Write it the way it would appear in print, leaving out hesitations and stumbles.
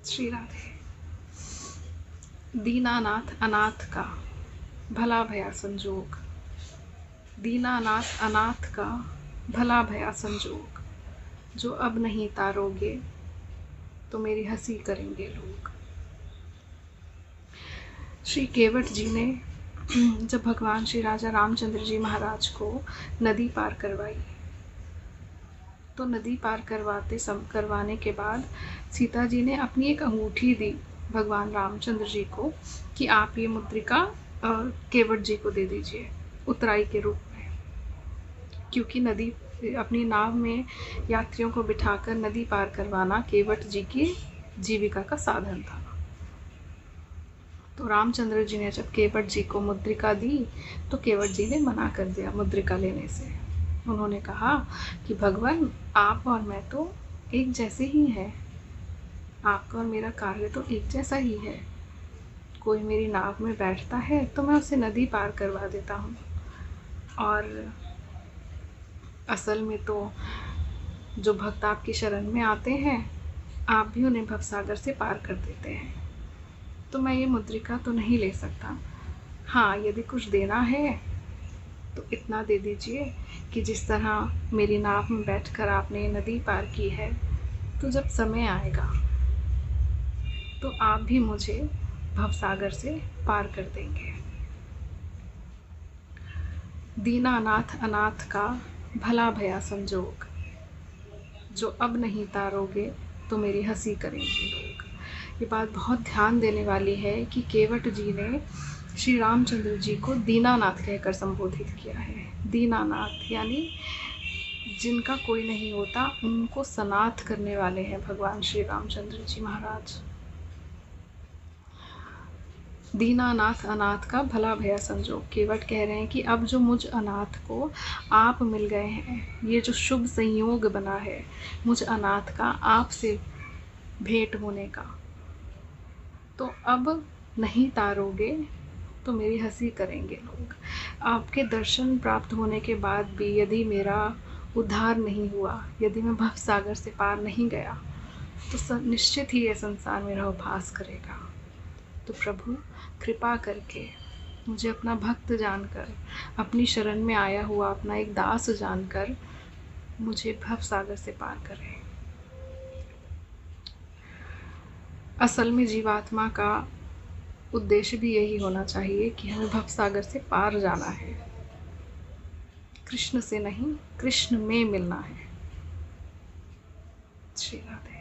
श्री राधे। दीनानाथ अनाथ का भला भया संजोग, दीनानाथ अनाथ का भला भया संजोग, जो अब नहीं तारोगे तो मेरी हंसी करेंगे लोग। श्री केवट जी ने जब भगवान श्री राजा रामचंद्र जी महाराज को नदी पार करवाई, तो नदी पार करवाने के बाद सीता जी ने अपनी एक अंगूठी दी भगवान रामचंद्र जी को कि आप ये मुद्रिका केवट जी को दे दीजिए उतराई के रूप में, क्योंकि नदी अपनी नाव में यात्रियों को बिठाकर नदी पार करवाना केवट जी की जीविका का साधन था। तो रामचंद्र जी ने जब केवट जी को मुद्रिका दी तो केवट जी ने मना कर दिया मुद्रिका लेने से। उन्होंने कहा कि भगवान, आप और मैं तो एक जैसे ही हैं, आपका और मेरा कार्य तो एक जैसा ही है। कोई मेरी नाव में बैठता है तो मैं उसे नदी पार करवा देता हूँ, और असल में तो जो भक्त आपकी शरण में आते हैं आप भी उन्हें भवसागर से पार कर देते हैं। तो मैं ये मुद्रिका तो नहीं ले सकता। हाँ, यदि कुछ देना है तो इतना दे दीजिए कि जिस तरह मेरी नाव में बैठकर आपने नदी पार की है, तो जब समय आएगा तो आप भी मुझे भवसागर से पार कर देंगे। दीनानाथ अनाथ का भला भया संजोग, जो अब नहीं तारोगे तो मेरी हंसी करेंगे लोग। ये बात बहुत ध्यान देने वाली है कि केवट जी ने श्री रामचंद्र जी को दीनानाथ कहकर संबोधित किया है। दीनानाथ यानी जिनका कोई नहीं होता उनको सनाथ करने वाले हैं भगवान श्री रामचंद्र जी महाराज। दीनानाथ अनाथ का भला भया संजोग, केवट कह रहे हैं कि अब जो मुझ अनाथ को आप मिल गए हैं, ये जो शुभ संयोग बना है मुझ अनाथ का आपसे भेंट होने का, तो अब नहीं तारोगे तो मेरी हंसी करेंगे लोग। आपके दर्शन प्राप्त होने के बाद भी यदि मेरा उद्धार नहीं हुआ, यदि मैं भवसागर से पार नहीं गया, तो निश्चित ही ये संसार मेरा उपहास करेगा। तो प्रभु कृपा करके मुझे अपना भक्त जानकर, अपनी शरण में आया हुआ अपना एक दास जानकर मुझे भवसागर से पार करें। असल में जीवात्मा का उद्देश्य भी यही होना चाहिए कि हमें भवसागर से पार जाना है, कृष्ण से नहीं, कृष्ण में मिलना है। श्री राधे।